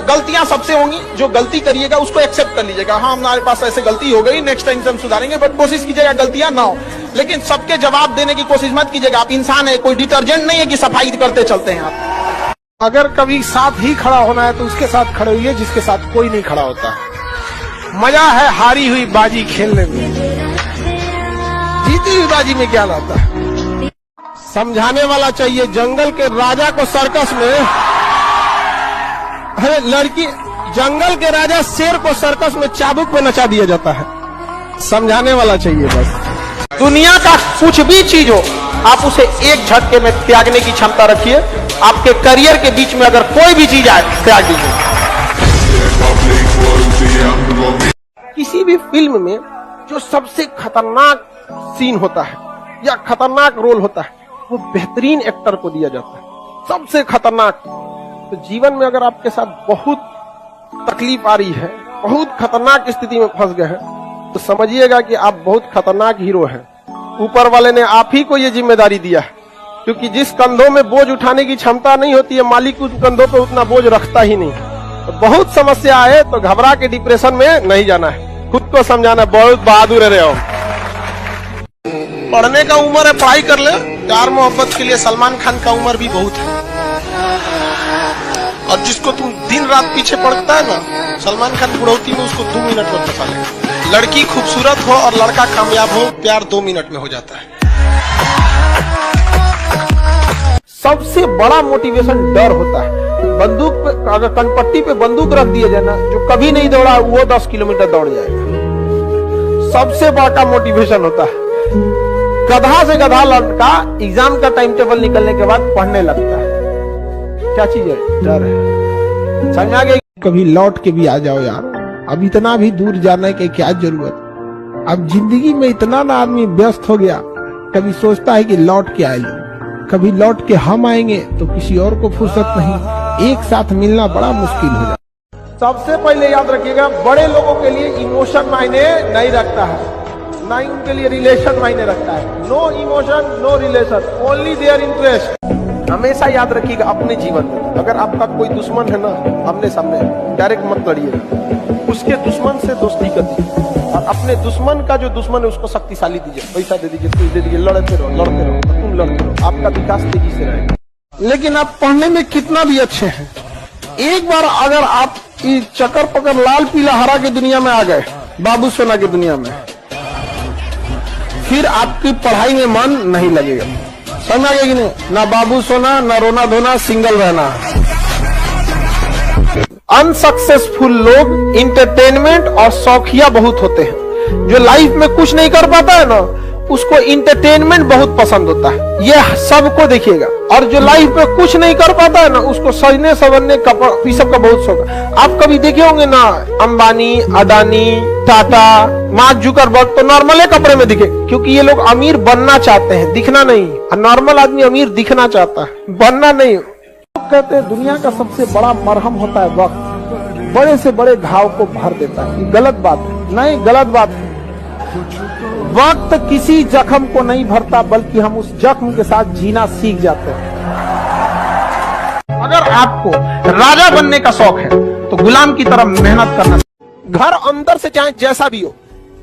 गलतियां सबसे होंगी, जो गलती करिएगा उसको एक्सेप्ट कर लीजिएगा। हाँ, हमारे पास ऐसे गलती हो गई, नेक्स्ट टाइम से हम सुधारेंगे, बट कोशिश कीजिएगा गलतियां ना हो। लेकिन सबके जवाब देने की कोशिश मत कीजिएगा। आप इंसान है, कोई डिटर्जेंट नहीं है कि सफाई करते चलते हैं आप। अगर कभी साथ ही खड़ा होना है तो उसके साथ खड़े हुए जिसके साथ कोई नहीं खड़ा होता। मजा है हारी हुई बाजी खेलने में, जीती हुई बाजी में क्या लाता है। समझाने वाला चाहिए। जंगल के राजा को सर्कस में, अरे लड़की, जंगल के राजा शेर को सर्कस में चाबुक पे नचा दिया जाता है। समझाने वाला चाहिए बस। दुनिया का कुछ भी चीज हो, आप उसे एक झटके में त्यागने की क्षमता रखिए। आपके करियर के बीच में अगर कोई भी चीज आए, त्याग दीजिए। किसी भी फिल्म में जो सबसे खतरनाक सीन होता है या खतरनाक रोल होता है, वो बेहतरीन एक्टर को दिया जाता है, सबसे खतरनाक। तो जीवन में अगर आपके साथ बहुत तकलीफ आ रही है, बहुत खतरनाक स्थिति में फंस गए हैं, तो समझिएगा कि आप बहुत खतरनाक हीरो हैं। ऊपर वाले ने आप ही को ये जिम्मेदारी दिया है, क्योंकि जिस कंधों में बोझ उठाने की क्षमता नहीं होती है, मालिक उस कंधों पे उतना बोझ रखता ही नहीं। तो बहुत समस्या आए तो घबरा के डिप्रेशन में नहीं जाना है, खुद को समझाना। बहुत बहादुर रहे हो। पढ़ने का उम्र है, पढ़ाई कर ले। प्यार मोहब्बत के लिए सलमान खान का उम्र भी बहुत है। और जिसको तुम दिन रात पीछे पड़ता है ना, सलमान खान बुढ़ौती में उसको 2 मिनट में फंसा ले। लड़की खूबसूरत हो और लड़का कामयाब हो, प्यार 2 मिनट में हो जाता है। सबसे बड़ा मोटिवेशन डर होता है। बंदूक पे, अगर कनपट्टी पे बंदूक रख दिया जाए ना, जो कभी नहीं दौड़ा वो 10 किलोमीटर दौड़ जाएगा। सबसे बड़ा मोटिवेशन होता है। गधा से गधा लड़का एग्जाम का टाइम टेबल निकलने के बाद पढ़ने लगता है। क्या चीज है? डर है। समझ आ गई? कभी लौट के भी आ जाओ यार। अब इतना भी दूर जाने की क्या जरूरत। अब जिंदगी में इतना ना आदमी व्यस्त हो गया, कभी सोचता है कि लौट के आए लोग, कभी लौट के हम आएंगे तो किसी और को फुर्सत नहीं। एक साथ मिलना बड़ा मुश्किल हो जाता। सबसे पहले याद रखिएगा, बड़े लोगों के लिए इमोशन मायने नहीं रखता है, ना ही उनके लिए रिलेशन मायने रखता है। No emotion, no relation, only their interest. हमेशा याद रखिएगा अपने जीवन में, अगर आपका कोई दुश्मन है ना, आमने सामने डायरेक्ट मत लड़िएगा, उसके दुश्मन से दोस्ती कर दीजिए। और अपने दुश्मन का जो दुश्मन है उसको शक्तिशाली दीजिए, पैसा दे दीजिए, कुछ दे दीजिए, लड़ते रहो, तुम लड़ते रहो, आपका विकास तेजी से रहेगा। लेकिन आप पढ़ने में कितना भी अच्छे हैं, एक बार अगर आप चक्कर पकड़ लाल पीला हरा की दुनिया में आ गए, बाबू सोना की दुनिया में, फिर आपकी पढ़ाई में मन नहीं लगेगा। समझ आ गया कि नहीं? ना बाबू सोना, ना रोना धोना, सिंगल रहना। अनसक्सेसफुल लोग इंटरटेनमेंट और शौकिया बहुत होते हैं। जो लाइफ में कुछ नहीं कर पाता है ना, उसको इंटरटेनमेंट बहुत पसंद होता है। ये सबको देखिएगा। और जो लाइफ में कुछ नहीं कर पाता है ना, उसको सजने संवरने ये सब का बहुत शौक है। आप कभी देखे होंगे ना, अंबानी, अडानी, टाटा, मार्क जुकरबर्ग तो नॉर्मल कपड़े में दिखे, क्योंकि ये लोग अमीर बनना चाहते हैं, दिखना नहीं। नॉर्मल आदमी अमीर दिखना चाहता है, बनना नहीं। लोग कहते हैं दुनिया का सबसे बड़ा मरहम होता है वक्त, बड़े से बड़े घाव को भर देता है। ये गलत बात है। नहीं, गलत बात है। वक्त किसी जख्म को नहीं भरता, बल्कि हम उस जख्म के साथ जीना सीख जाते हैं। अगर आपको राजा बनने का शौक है तो गुलाम की तरह मेहनत करना। घर अंदर से चाहे जैसा भी हो,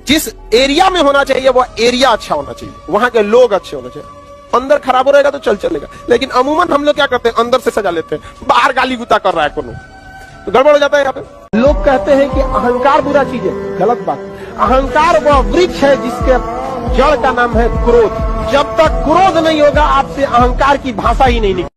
जिस एरिया में होना चाहिए वो एरिया अच्छा होना चाहिए, वहां के लोग अच्छे होने चाहिए। अंदर खराब हो रहेगा तो चलेगा। लेकिन अमूमन हम लोग क्या करते हैं, अंदर से सजा लेते हैं, बाहर गाली गुता कर रहा है कोनो, तो गड़बड़ हो जाता है। यहाँ पे लोग कहते हैं कि अहंकार बुरा चीज है, गलत बात। अहंकार वह वृक्ष है जिसके जड़ का नाम है क्रोध। जब तक क्रोध नहीं होगा, आपसे अहंकार की भाषा ही नहीं निकलेगी।